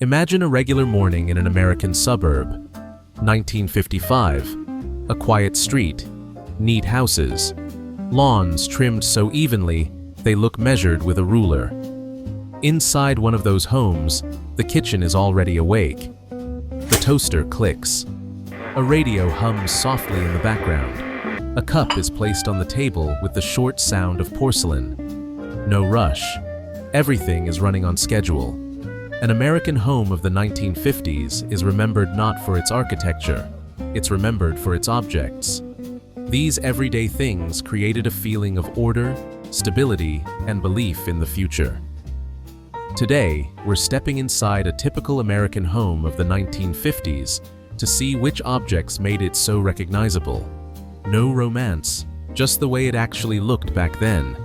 Imagine a regular morning in an American suburb. 1955. A quiet street, neat houses, lawns trimmed so evenly they look measured with a ruler. Inside one of those homes, the kitchen is already awake. The toaster clicks. A radio hums softly in the background. A cup is placed on the table with the short sound of porcelain. No rush. Everything is running on schedule. An American home of the 1950s is remembered not for its architecture, it's remembered for its objects. These everyday things created a feeling of order, stability, and belief in the future. Today, we're stepping inside a typical American home of the 1950s to see which objects made it so recognizable. No romance, just the way it actually looked back then.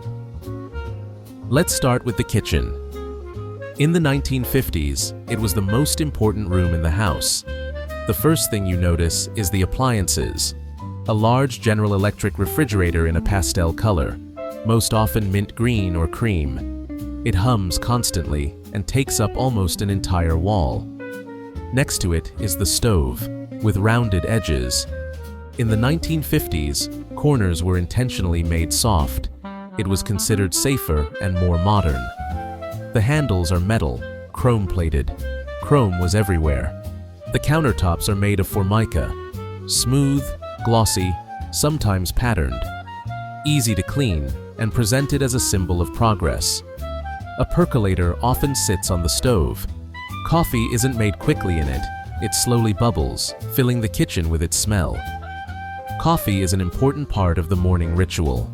Let's start with the kitchen. In the 1950s, it was the most important room in the house. The first thing you notice is the appliances. A large General Electric refrigerator in a pastel color, most often mint green or cream. It hums constantly and takes up almost an entire wall. Next to it is the stove, with rounded edges. In the 1950s, corners were intentionally made soft. It was considered safer and more modern. The handles are metal, chrome-plated. Chrome was everywhere. The countertops are made of Formica, smooth, glossy, sometimes patterned, easy to clean, and presented as a symbol of progress. A percolator often sits on the stove. Coffee isn't made quickly in it, it slowly bubbles, filling the kitchen with its smell. Coffee is an important part of the morning ritual.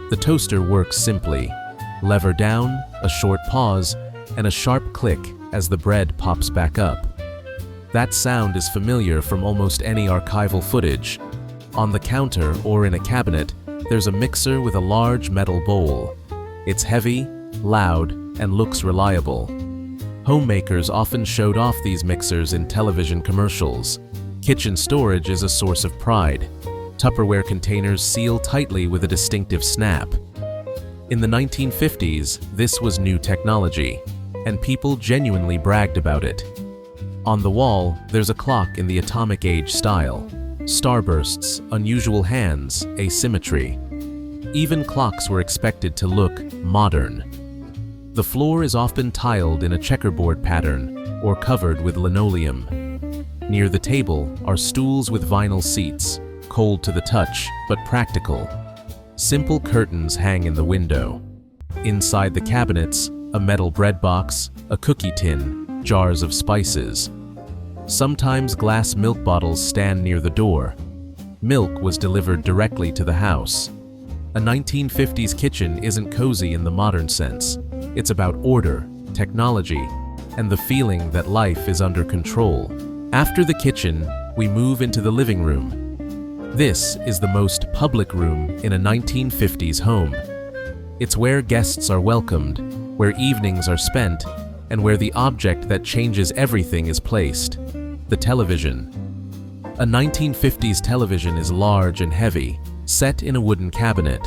The toaster works simply. Lever down, a short pause, and a sharp click as the bread pops back up. That sound is familiar from almost any archival footage. On the counter or in a cabinet, there's a mixer with a large metal bowl. It's heavy, loud, and looks reliable. Homemakers often showed off these mixers in television commercials. Kitchen storage is a source of pride. Tupperware containers seal tightly with a distinctive snap. In the 1950s, this was new technology, and people genuinely bragged about it. On the wall, there's a clock in the atomic age style. Starbursts, unusual hands, asymmetry. Even clocks were expected to look modern. The floor is often tiled in a checkerboard pattern or covered with linoleum. Near the table are stools with vinyl seats, cold to the touch, but practical. Simple curtains hang in the window. Inside the cabinets, a metal bread box, a cookie tin, jars of spices. Sometimes glass milk bottles stand near the door. Milk was delivered directly to the house. A 1950s kitchen isn't cozy in the modern sense. It's about order, technology, and the feeling that life is under control. After the kitchen, we move into the living room. This is the most public room in a 1950s home. It's where guests are welcomed, where evenings are spent, and where the object that changes everything is placed: the television. A 1950s television is large and heavy, set in a wooden cabinet.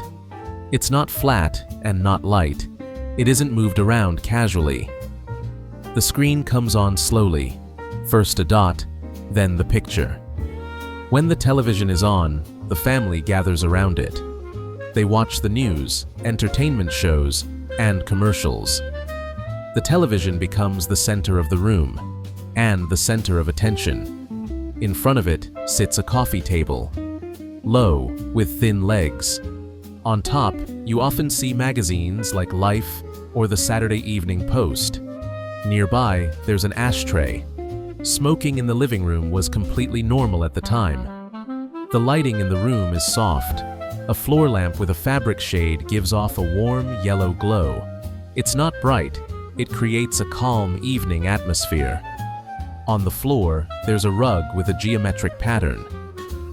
It's not flat and not light. It isn't moved around casually. The screen comes on slowly, first a dot, then the picture. When the television is on, the family gathers around it. They watch the news, entertainment shows, and commercials. The television becomes the center of the room, and the center of attention. In front of it sits a coffee table, low, with thin legs. On top, you often see magazines like Life or the Saturday Evening Post. Nearby, there's an ashtray. Smoking in the living room was completely normal at the time. The lighting in the room is soft. A floor lamp with a fabric shade gives off a warm yellow glow. It's not bright, it creates a calm evening atmosphere. On the floor, there's a rug with a geometric pattern.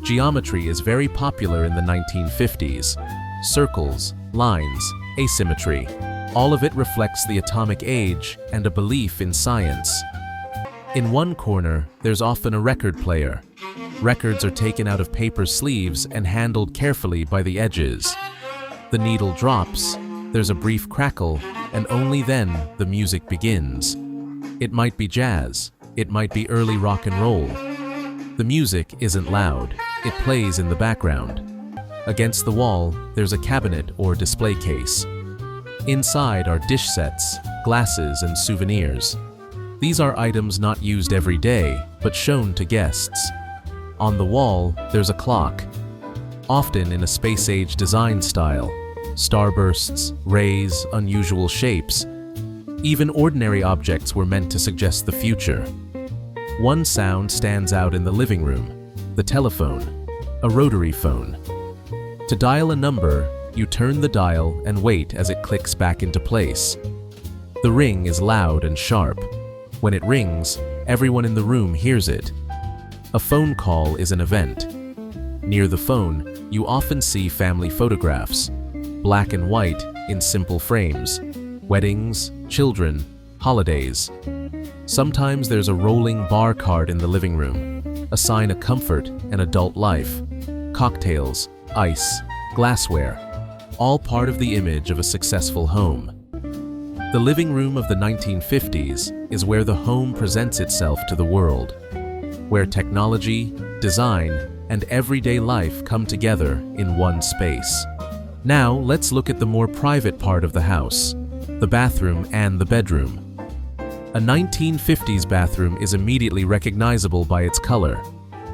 Geometry is very popular in the 1950s. Circles, lines, asymmetry. All of it reflects the atomic age and a belief in science. In one corner, there's often a record player. Records are taken out of paper sleeves and handled carefully by the edges. The needle drops, there's a brief crackle, and only then the music begins. It might be jazz, it might be early rock and roll. The music isn't loud, it plays in the background. Against the wall, there's a cabinet or display case. Inside are dish sets, glasses, and souvenirs. These are items not used every day, but shown to guests. On the wall, there's a clock, often in a space-age design style. Starbursts, rays, unusual shapes. Even ordinary objects were meant to suggest the future. One sound stands out in the living room: the telephone, a rotary phone. To dial a number, you turn the dial and wait as it clicks back into place. The ring is loud and sharp. When it rings, everyone in the room hears it. A phone call is an event. Near the phone, you often see family photographs, black and white in simple frames, weddings, children, holidays. Sometimes there's a rolling bar cart in the living room, a sign of comfort and adult life. Cocktails, ice, glassware, all part of the image of a successful home. The living room of the 1950s is where the home presents itself to the world, where technology, design, and everyday life come together in one space. Now, let's look at the more private part of the house, the bathroom and the bedroom. A 1950s bathroom is immediately recognizable by its color: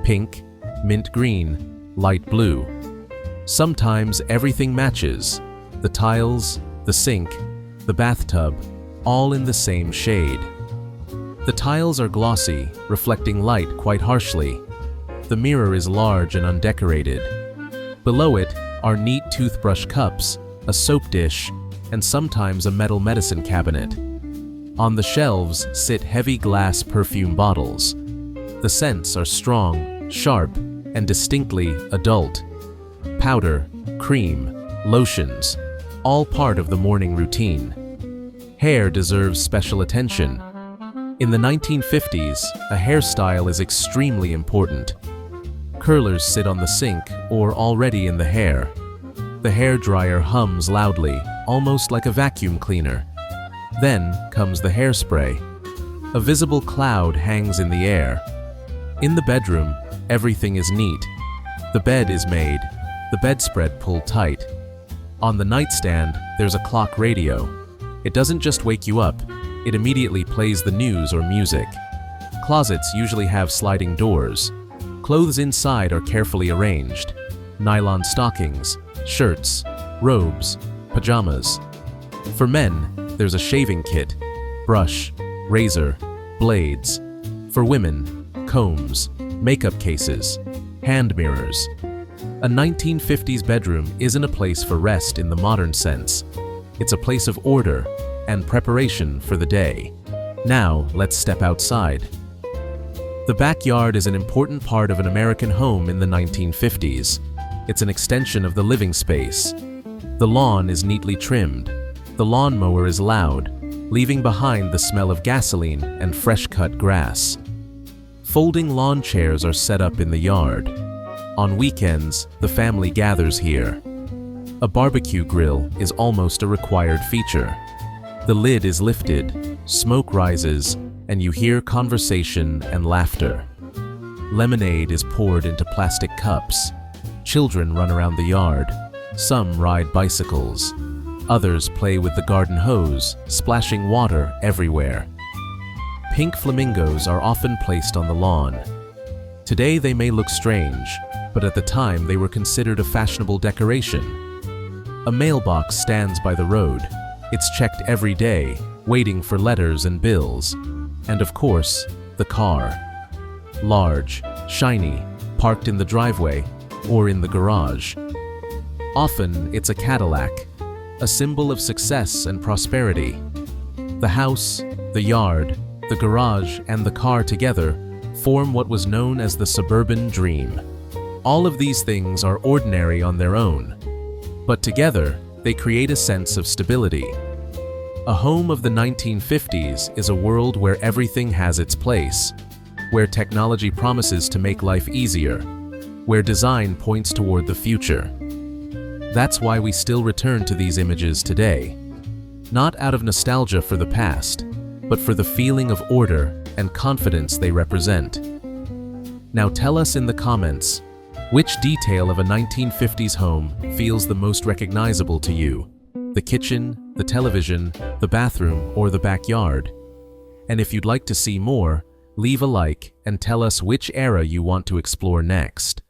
pink, mint green, light blue. Sometimes everything matches: the tiles, the sink, the bathtub, all in the same shade. The tiles are glossy, reflecting light quite harshly. The mirror is large and undecorated. Below it are neat toothbrush cups, a soap dish, and sometimes a metal medicine cabinet. On the shelves sit heavy glass perfume bottles. The scents are strong, sharp, and distinctly adult. Powder, cream, lotions, all part of the morning routine. Hair deserves special attention. In the 1950s, a hairstyle is extremely important. Curlers sit on the sink or already in the hair. The hairdryer hums loudly, almost like a vacuum cleaner. Then comes the hairspray. A visible cloud hangs in the air. In the bedroom, everything is neat. The bed is made, the bedspread pulled tight. On the nightstand, there's a clock radio. It doesn't just wake you up, it immediately plays the news or music. Closets usually have sliding doors. Clothes inside are carefully arranged: nylon stockings, shirts, robes, pajamas. For men, there's a shaving kit, brush, razor, blades. For women, combs, makeup cases, hand mirrors. A 1950s bedroom isn't a place for rest in the modern sense. It's a place of order and preparation for the day. Now, let's step outside. The backyard is an important part of an American home in the 1950s. It's an extension of the living space. The lawn is neatly trimmed. The lawnmower is loud, leaving behind the smell of gasoline and fresh-cut grass. Folding lawn chairs are set up in the yard. On weekends, the family gathers here. A barbecue grill is almost a required feature. The lid is lifted, smoke rises, and you hear conversation and laughter. Lemonade is poured into plastic cups. Children run around the yard. Some ride bicycles. Others play with the garden hose, splashing water everywhere. Pink flamingos are often placed on the lawn. Today they may look strange, but at the time they were considered a fashionable decoration. A mailbox stands by the road. It's checked every day, waiting for letters and bills. And of course, the car. Large, shiny, parked in the driveway or in the garage. Often it's a Cadillac, a symbol of success and prosperity. The house, the yard, the garage, and the car together form what was known as the Suburban Dream. All of these things are ordinary on their own, but together they create a sense of stability. A home of the 1950s is a world where everything has its place, where technology promises to make life easier, where design points toward the future. That's why we still return to these images today. Not out of nostalgia for the past, but for the feeling of order and confidence they represent. Now tell us in the comments, which detail of a 1950s home feels the most recognizable to you? The kitchen, the television, the bathroom, or the backyard? And if you'd like to see more, leave a like and tell us which era you want to explore next.